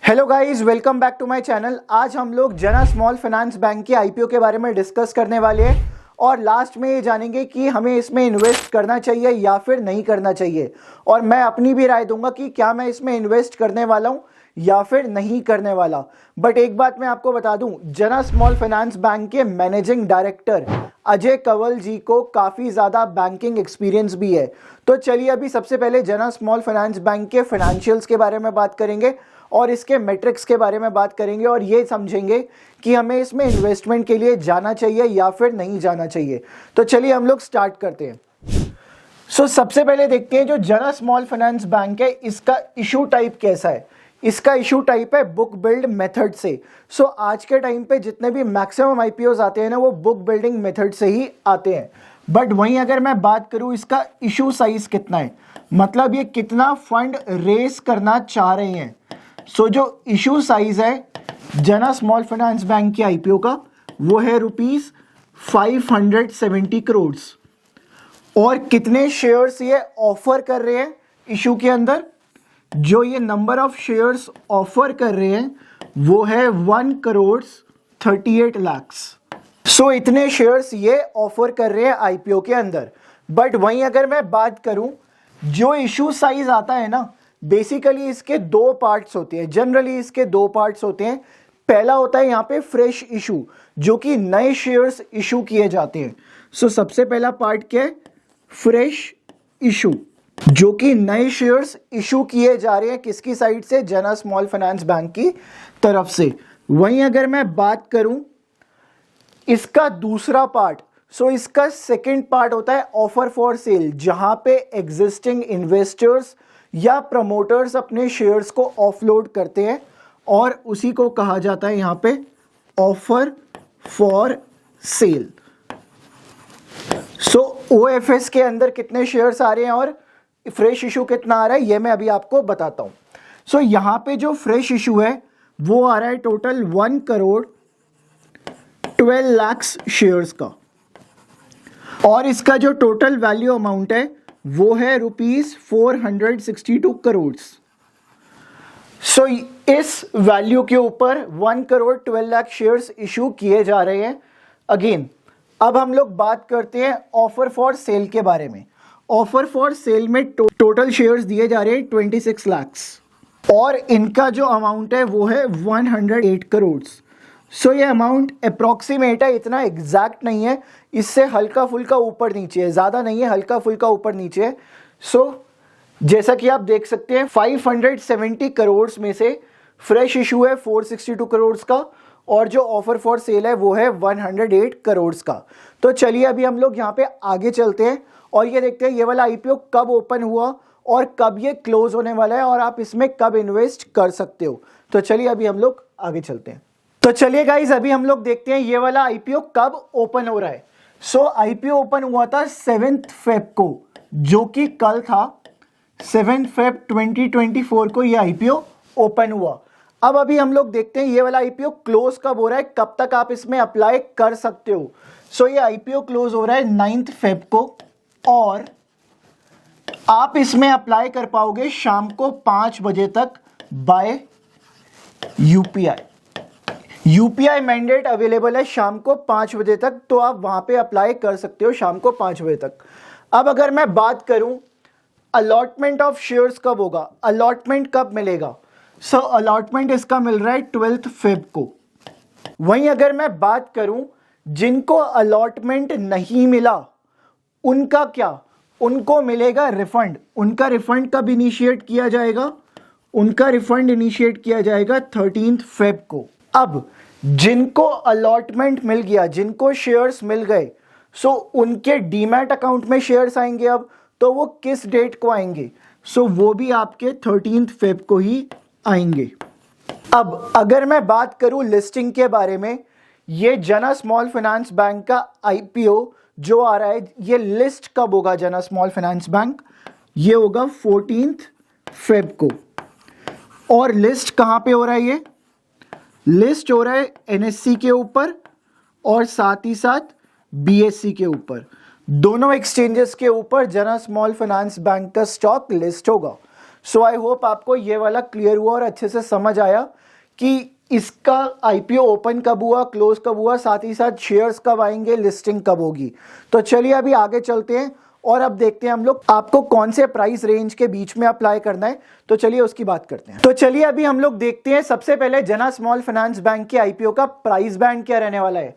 Hello guys, welcome back to my channel. आज हम लोग जना स्मॉल फाइनेंस बैंक के आईपीओ के बारे में डिस्कस करने वाले हैं और लास्ट में ये जानेंगे कि हमें इसमें इन्वेस्ट करना चाहिए या फिर नहीं करना चाहिए। और मैं अपनी भी राय दूंगा कि क्या मैं इसमें इन्वेस्ट करने वाला हूँ या फिर नहीं करने वाला। बट एक बात मैं आपको बता दूं, जना स्मॉल फाइनेंस बैंक के मैनेजिंग डायरेक्टर अजय कंवल जी को काफ़ी ज़्यादा बैंकिंग एक्सपीरियंस भी है। तो चलिए अभी सबसे पहले जना स्मॉल फाइनेंस बैंक के फाइनेंशियल्स के बारे में बात करेंगे और इसके मैट्रिक्स के बारे में बात करेंगे और ये समझेंगे कि हमें इसमें इन्वेस्टमेंट के लिए जाना चाहिए या फिर नहीं जाना चाहिए। तो चलिए हम लोग स्टार्ट करते हैं। सबसे पहले देखते हैं जो जना स्मॉल फाइनेंस बैंक है इसका इशू टाइप कैसा है। इसका इशू टाइप है बुक बिल्ड मेथड से। आज के टाइम पे जितने भी मैक्सिमम आईपीओज आते हैं ना, वो बुक बिल्डिंग मेथड से ही आते हैं। बट वहीं अगर मैं बात करूं इसका इशू साइज कितना है, मतलब ये कितना फंड रेस करना चाह रहे हैं। जो इशू साइज है जना स्मॉल फाइनेंस बैंक के आईपीओ का, वो है ₹570 करोड़। और कितने शेयर्स ये ऑफर कर रहे हैं इशू के अंदर, जो ये नंबर ऑफ शेयर्स ऑफर कर रहे हैं वो है 1,38 लाख। इतने शेयर्स ये ऑफर कर रहे हैं आईपीओ के अंदर। बट वहीं अगर मैं बात करूं, जो इशू साइज आता है ना, बेसिकली इसके दो पार्ट्स होते हैं। जनरली इसके दो पार्ट्स होते हैं। पहला होता है यहाँ पे फ्रेश इशू, जो कि नए शेयर्स इशू किए जाते हैं। सबसे पहला पार्ट क्या है? फ्रेश इशू, जो कि नए शेयर्स इशू किए जा रहे हैं किसकी साइड से? जना स्मॉल फाइनेंस बैंक की तरफ से। वहीं अगर मैं बात करूं इसका दूसरा पार्ट, इसका सेकंड पार्ट होता है ऑफर फॉर सेल, जहां पे एग्जिस्टिंग इन्वेस्टर्स या प्रमोटर्स अपने शेयर्स को ऑफलोड करते हैं और उसी को कहा जाता है यहां पे ऑफर फॉर सेल। ओएफएस के अंदर कितने शेयर्स आ रहे हैं और फ्रेश इशू कितना आ रहा है, ये मैं अभी आपको बताता हूं। यहां पे जो फ्रेश इशू है वो आ रहा है टोटल 1,12 लाख शेयर्स का, और इसका जो टोटल वैल्यू अमाउंट है वो है ₹462 करोड़। इस वैल्यू के ऊपर 1,12 लाख शेयर्स इशू किए जा रहे हैं। अगेन अब हम लोग बात करते हैं ऑफर फॉर सेल के बारे में। ऑफर फॉर सेल में टोटल शेयर्स दिए जा रहे हैं 26 लाख, और इनका जो अमाउंट है वो है 108 करोड़। ये अमाउंट अप्रॉक्सीमेट है, इतना एग्जैक्ट नहीं है, इससे हल्का फुल्का ऊपर नीचे है, ज़्यादा नहीं है, हल्का फुल्का ऊपर नीचे है। जैसा कि आप देख सकते हैं 570 करोड़ में से फ्रेश इशू है 462 करोड़ का, और जो ऑफर फॉर सेल है वो है 108 करोड़ का। तो चलिए अभी हम लोग यहाँ पे आगे चलते हैं और ये देखते हैं ये वाला आईपीओ कब ओपन हुआ और कब ये क्लोज होने वाला है और आप इसमें कब इन्वेस्ट कर सकते हो। तो चलिए अभी हम लोग आगे चलते हैं। तो चलिए गाइज अभी हम लोग देखते हैं ये वाला आईपीओ कब ओपन हो रहा है। आईपीओ ओपन हुआ था 7 फेब को, जो कि कल था। 7 फेब 2024 को ये आईपीओ ओपन हुआ। अब अभी हम लोग देखते हैं ये वाला आईपीओ क्लोज कब हो रहा है, कब तक आप इसमें अप्लाई कर सकते हो। ये आईपीओ क्लोज हो रहा है 9 फेब को, और आप इसमें अप्लाई कर पाओगे शाम को 5 बजे तक बाय यूपीआई मैंडेट अवेलेबल है शाम को 5 बजे तक, तो आप वहां पे अप्लाई कर सकते हो शाम को 5 बजे तक। अब अगर मैं बात करूं अलॉटमेंट ऑफ शेयर्स कब होगा, अलॉटमेंट कब मिलेगा, अलॉटमेंट इसका मिल रहा है 12 फेब को। वहीं अगर मैं बात करूं जिनको अलॉटमेंट नहीं मिला उनका क्या, उनको मिलेगा रिफंड। उनका रिफंड कब इनिशिएट किया जाएगा? उनका रिफंड इनिशिएट किया जाएगा 13 फेब को। अब जिनको अलॉटमेंट मिल गया, जिनको शेयर्स मिल गए, उनके डीमैट अकाउंट में शेयर्स आएंगे। अब तो वो किस डेट को आएंगे? वो भी आपके 13 फेब को ही आएंगे। अब अगर मैं बात करूं लिस्टिंग के बारे में, ये जना स्मॉल फाइनेंस बैंक का आईपीओ जो आ रहा है, ये लिस्ट कब होगा जना स्मॉल फाइनेंस बैंक? ये होगा 14 फेब को। और लिस्ट कहां पे हो रहा है? ये लिस्ट हो रहा है एनएससी के ऊपर और साथ ही साथ बीएससी के ऊपर। दोनों एक्सचेंजेस के ऊपर जना स्मॉल फाइनेंस बैंक का स्टॉक लिस्ट होगा। सो आई होप आपको ये वाला क्लियर हुआ और अच्छे से समझ आया कि इसका आईपीओ ओपन कब हुआ, क्लोज कब हुआ, साथ ही साथ शेयर्स कब आएंगे, लिस्टिंग कब होगी। तो चलिए अभी आगे चलते हैं और अब देखते हैं हम लोग आपको कौन से प्राइस रेंज के बीच में अप्लाई करना है। तो चलिए उसकी बात करते हैं। तो चलिए अभी हम लोग देखते हैं सबसे पहले जना स्मॉल फाइनेंस बैंक के आईपीओ का प्राइस बैंड क्या रहने वाला है।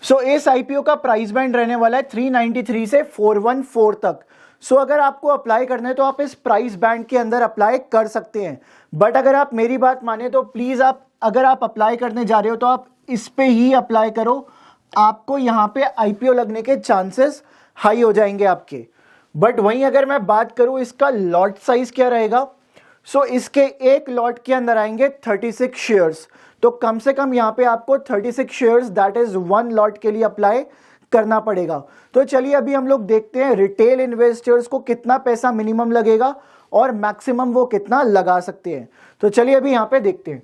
सो इस आईपीओ का प्राइस बैंड रहने वाला है 393 से 414 तक। सो अगर आपको अप्लाई करना है तो आप इस प्राइस बैंड के अंदर अप्लाई कर सकते हैं। बट अगर आप मेरी बात माने तो प्लीज अगर आप अप्लाई करने जा रहे हो तो आप इस पे ही अप्लाई करो, आपको यहाँ पे आईपीओ लगने के चांसेस हाई हो जाएंगे आपके। बट वहीं अगर मैं बात करूं इसका लॉट साइज क्या रहेगा, सो इसके एक लॉट के अंदर आएंगे 36 शेयर्स। तो कम से कम यहाँ पे आपको 36 शेयर्स दैट इज 1 लॉट के लिए अप्लाई करना पड़ेगा। तो चलिए अभी हम लोग देखते हैं रिटेल इन्वेस्टर्स को कितना पैसा मिनिमम लगेगा और मैक्सिमम वो कितना लगा सकते हैं। तो चलिए अभी यहाँ पे देखते हैं।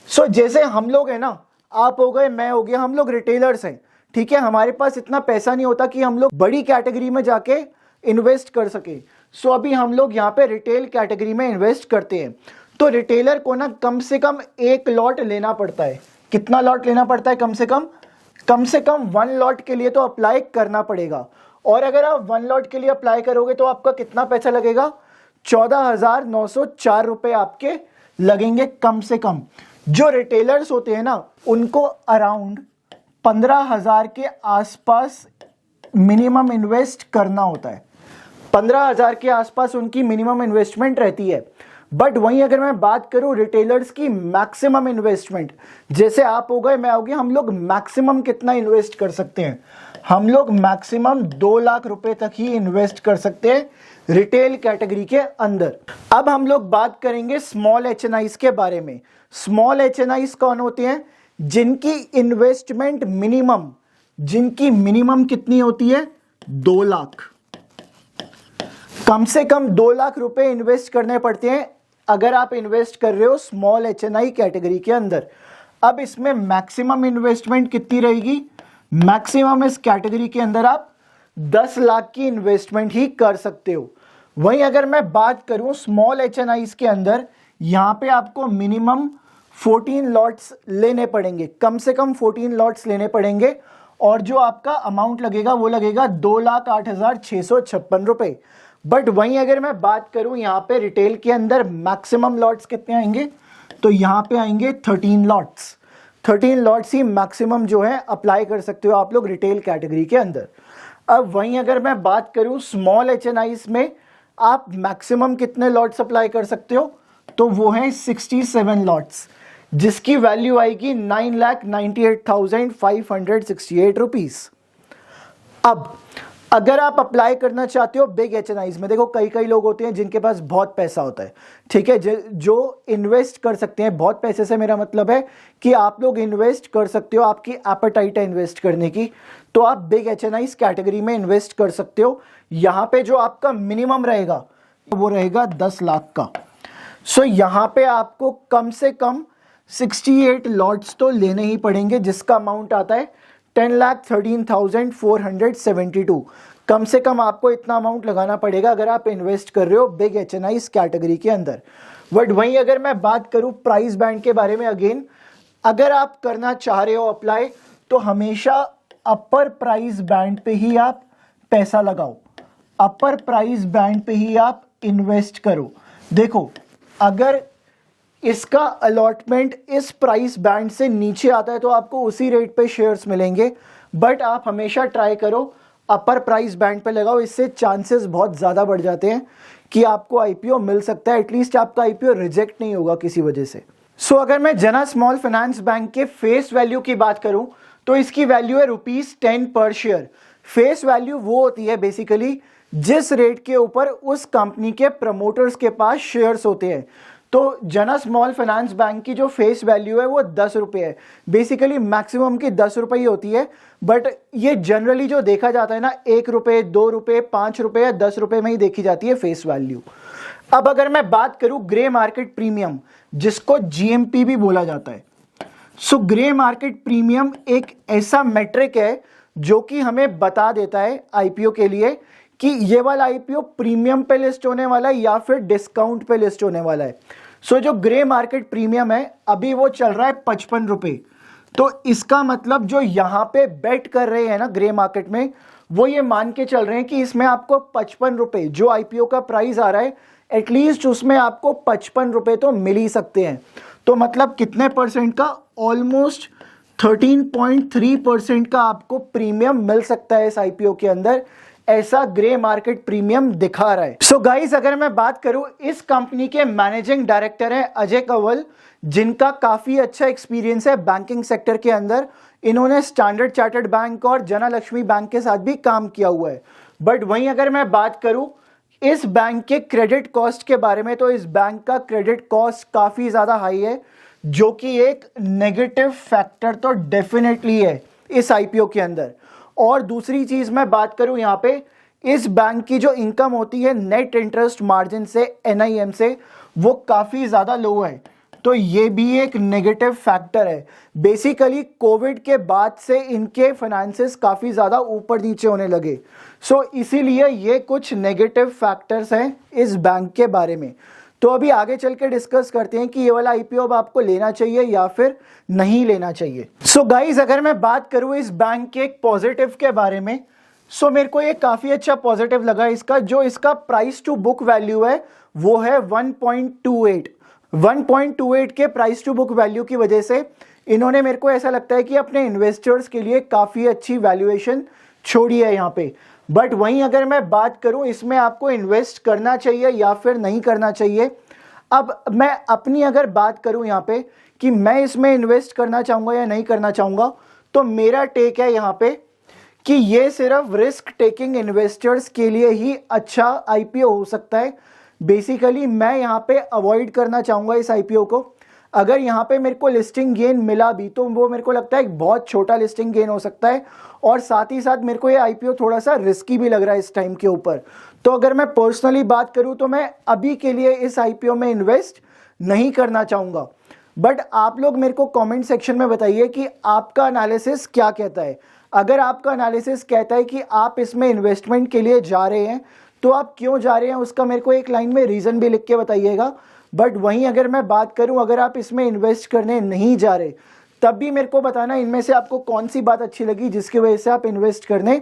सो जैसे हम लोग हैं ना, आप हो गए, मैं हो गया, हम लोग रिटेलर्स हैं, ठीक है। हमारे पास इतना पैसा नहीं होता कि हम लोग बड़ी कैटेगरी में जाके इन्वेस्ट कर सके। सो अभी हम लोग यहाँ पे रिटेल कैटेगरी में इन्वेस्ट करते हैं। तो रिटेलर को ना कम से कम एक लॉट लेना पड़ता है। कितना लॉट लेना पड़ता है? कम से कम 1 लॉट के लिए तो अप्लाई करना पड़ेगा। और अगर आप 1 लॉट के लिए अप्लाई करोगे तो आपका कितना पैसा लगेगा? 14,904 रुपए आपके लगेंगे कम से कम। जो रिटेलर्स होते हैं ना उनको अराउंड 15,000 के आसपास मिनिमम इन्वेस्ट करना होता है। 15,000 के आसपास उनकी मिनिमम इन्वेस्टमेंट रहती है। बट वहीं अगर मैं बात करूं रिटेलर्स की मैक्सिमम इन्वेस्टमेंट, जैसे आप हो गए, मैं हो गया, हम लोग मैक्सिमम कितना इन्वेस्ट कर सकते हैं? हम लोग मैक्सिमम 2 लाख रुपए तक ही इन्वेस्ट कर सकते हैं रिटेल कैटेगरी के अंदर। अब हम लोग बात करेंगे स्मॉल एचएनआईज के बारे में। स्मॉल एचएनआईज कौन होते हैं? जिनकी इन्वेस्टमेंट जिनकी मिनिमम कितनी होती है? 2 लाख। कम से कम 2 लाख रुपए इन्वेस्ट करने पड़ते हैं अगर आप इन्वेस्ट कर रहे हो स्मॉल एचएनआई कैटेगरी के अंदर। अब इसमें मैक्सिमम इन्वेस्टमेंट कितनी रहेगी? मैक्सिमम इस कैटेगरी के अंदर आप 10 लाख की इन्वेस्टमेंट ही कर सकते हो। वहीं अगर मैं बात करूं स्मॉल एचएनआईज के अंदर, यहां पे आपको मिनिमम 14 लॉट्स लेने पड़ेंगे, कम से कम 14 लॉट्स लेने पड़ेंगे। और जो आपका अमाउंट लगेगा वो लगेगा 2,08,656 रुपए। बट वहीं अगर मैं बात करूं यहाँ पे रिटेल के अंदर मैक्सिमम लॉट्स कितने आएंगे, तो यहाँ पे आएंगे 13 लॉट्स। 13 लॉट्स ही मैक्सिमम जो है अप्लाई कर सकते हो आप लोग रिटेल कैटेगरी के अंदर। अब वहीं अगर मैं बात करूं स्मॉल एचएनआईज में आप मैक्सिमम कितने लॉट्स अप्लाई कर सकते हो, तो वो है 67 लॉट्स, जिसकी वैल्यू आएगी 9,98,568 रुपीज। अब अगर आप अप्लाई करना चाहते हो बिग एचएनआईज में, देखो कई लोग होते हैं जिनके पास बहुत पैसा होता है, ठीक है, जो इन्वेस्ट कर सकते हैं। बहुत पैसे से मेरा मतलब है कि आप लोग इन्वेस्ट कर सकते हो, आपकी एपेटाइट है इन्वेस्ट करने की, तो आप बिग एचएनआईज कैटेगरी में इन्वेस्ट कर सकते हो। यहां पे जो आपका मिनिमम रहेगा वो रहेगा 10 लाख का। सो यहां पे आपको कम से कम 68 लॉट्स तो लेने ही पड़ेंगे, जिसका अमाउंट आता है 10,13,472। कम से कम आपको इतना अमाउंट लगाना पड़ेगा अगर आप इन्वेस्ट कर रहे हो बिग एचएनआईज कैटेगरी के अंदर। बट वहीं अगर मैं बात करूं प्राइस बैंड के बारे में, अगेन अगर आप करना चाह रहे हो अप्लाई, तो हमेशा अपर प्राइस बैंड पे ही आप पैसा लगाओ, अपर प्राइस बैंड पे ही आप इन्वेस्ट करो। देखो अगर इसका अलॉटमेंट इस प्राइस बैंड से नीचे आता है तो आपको उसी रेट पे शेयर्स मिलेंगे। बट आप हमेशा ट्राई करो अपर प्राइस बैंड पे लगाओ, इससे चांसेस बहुत ज़्यादा बढ़ जाते हैं कि आपको आईपीओ मिल सकता है, एटलीस्ट आपका आईपीओ रिजेक्ट नहीं होगा किसी वजह से। सो अगर मैं जना स्मॉल फाइनेंस बैंक के फेस वैल्यू की बात करूं तो इसकी वैल्यू है ₹10 पर शेयर। फेस वैल्यू वो होती है बेसिकली जिस रेट के ऊपर उस कंपनी के प्रमोटर्स के पास शेयर्स होते हैं। तो जना स्मॉल फाइनेंस बैंक की जो फेस वैल्यू है वो 10 रुपये है। बेसिकली मैक्सिमम की 10 रुपये ही होती है, बट ये जनरली जो देखा जाता है ना 1 रुपये, 2 रुपये, 5 रुपये या 10 रुपये में ही देखी जाती है फेस वैल्यू। अब अगर मैं बात करूं ग्रे मार्केट प्रीमियम, जिसको जीएमपी भी बोला जाता है, सो ग्रे मार्केट प्रीमियम एक ऐसा मेट्रिक है जो कि हमें बता देता है आईपीओ के लिए कि ये वाला आईपीओ प्रीमियम पे लिस्ट होने वाला है या फिर डिस्काउंट पे लिस्ट होने वाला है। सो जो ग्रे मार्केट प्रीमियम है अभी वो चल रहा है 55 रुपये। तो इसका मतलब जो यहाँ पे बेट कर रहे हैं ना ग्रे मार्केट में, वो ये मान के चल रहे हैं कि इसमें आपको 55 रुपये जो आईपीओ का प्राइस आ रहा है एटलीस्ट उसमें आपको 55 रुपये तो मिल ही सकते हैं। तो मतलब कितने परसेंट का, ऑलमोस्ट 13.3% का आपको प्रीमियम मिल सकता है इस आईपीओ के अंदर, ऐसा ग्रे मार्केट प्रीमियम दिखा रहा है। सो गाइस, अगर मैं बात करूं, इस कंपनी के मैनेजिंग डायरेक्टर हैं अजय कंवल, जिनका काफी अच्छा एक्सपीरियंस है बैंकिंग सेक्टर के अंदर। इन्होंने स्टैंडर्ड चार्टर्ड बैंक और जनलक्ष्मी बैंक के साथ भी काम किया हुआ है। बट वहीं अगर मैं बात करूं इस बैंक के क्रेडिट कॉस्ट के बारे में, तो इस बैंक का क्रेडिट कॉस्ट काफी ज्यादा हाई है, जो कि एक नेगेटिव फैक्टर तो डेफिनेटली है इस आईपीओ के अंदर। और दूसरी चीज मैं बात करूं, यहाँ पे इस बैंक की जो इनकम होती है नेट इंटरेस्ट मार्जिन से, एनआईएम से, वो काफी ज्यादा लो है। तो ये भी एक नेगेटिव फैक्टर है। बेसिकली कोविड के बाद से इनके फाइनेंसेस काफी ज्यादा ऊपर नीचे होने लगे। सो इसीलिए ये कुछ नेगेटिव फैक्टर्स हैं इस बैंक के बारे में। तो अभी आगे चल के डिस्कस करते हैं कि ये वाला आईपीओ अब आपको लेना चाहिए या फिर नहीं लेना चाहिए। सो गाइज, अगर मैं बात करूं इस बैंक के एक पॉजिटिव के बारे में, सो मेरे को ये काफी अच्छा पॉजिटिव लगा इसका। जो इसका प्राइस टू बुक वैल्यू है वो है 1.28 के प्राइस टू बुक वैल्यू की वजह से इन्होंने, मेरे को ऐसा लगता है कि अपने इन्वेस्टर्स के लिए काफी अच्छी वैल्यूएशन छोड़ी है यहाँ पे। बट वहीं अगर मैं बात करूं इसमें आपको इन्वेस्ट करना चाहिए या फिर नहीं करना चाहिए, अब मैं अपनी अगर बात करूं यहाँ पे कि मैं इसमें इन्वेस्ट करना चाहूंगा या नहीं करना चाहूंगा, तो मेरा टेक है यहाँ पे कि ये सिर्फ रिस्क टेकिंग इन्वेस्टर्स के लिए ही अच्छा आईपीओ हो सकता है। बेसिकली मैं यहाँ पे अवॉइड करना चाहूंगा इस आईपीओ को। अगर यहाँ पे मेरे को लिस्टिंग गेन मिला भी तो वो मेरे को लगता है एक बहुत छोटा लिस्टिंग गेन हो सकता है, और साथ ही साथ मेरे को ये आईपीओ थोड़ा सा रिस्की भी लग रहा है इस टाइम के ऊपर। तो अगर मैं पर्सनली बात करूं तो मैं अभी के लिए इस आईपीओ में इन्वेस्ट नहीं करना चाहूंगा। बट आप लोग मेरे को कमेंट सेक्शन में बताइए कि आपका एनालिसिस क्या कहता है। अगर आपका एनालिसिस कहता है कि आप इसमें इन्वेस्टमेंट के लिए जा रहे हैं, तो आप क्यों जा रहे हैं उसका मेरे को एक लाइन में रीजन भी लिख के बताइएगा। बट वहीं अगर मैं बात करूं, अगर आप इसमें इन्वेस्ट करने नहीं जा रहे, तब भी मेरे को बताना इनमें से आपको कौन सी बात अच्छी लगी जिसकी वजह से आप इन्वेस्ट करने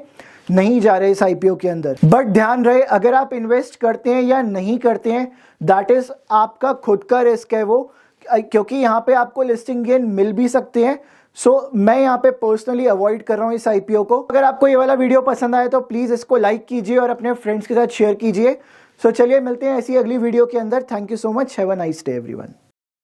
नहीं जा रहे इस आईपीओ के अंदर। बट ध्यान रहे, अगर आप इन्वेस्ट करते हैं या नहीं करते हैं, दैट इज आपका खुद का रिस्क है वो, क्योंकि यहाँ पे आपको लिस्टिंग गेन मिल भी सकते हैं। सो मैं यहाँ पे पर्सनली अवॉइड कर रहा हूँ इस आईपीओ को। अगर आपको ये वाला वीडियो पसंद आए तो प्लीज इसको लाइक कीजिए और अपने फ्रेंड्स के साथ शेयर कीजिए। सो चलिए मिलते हैं ऐसी अगली वीडियो के अंदर। Thank you so much. Have a nice day everyone.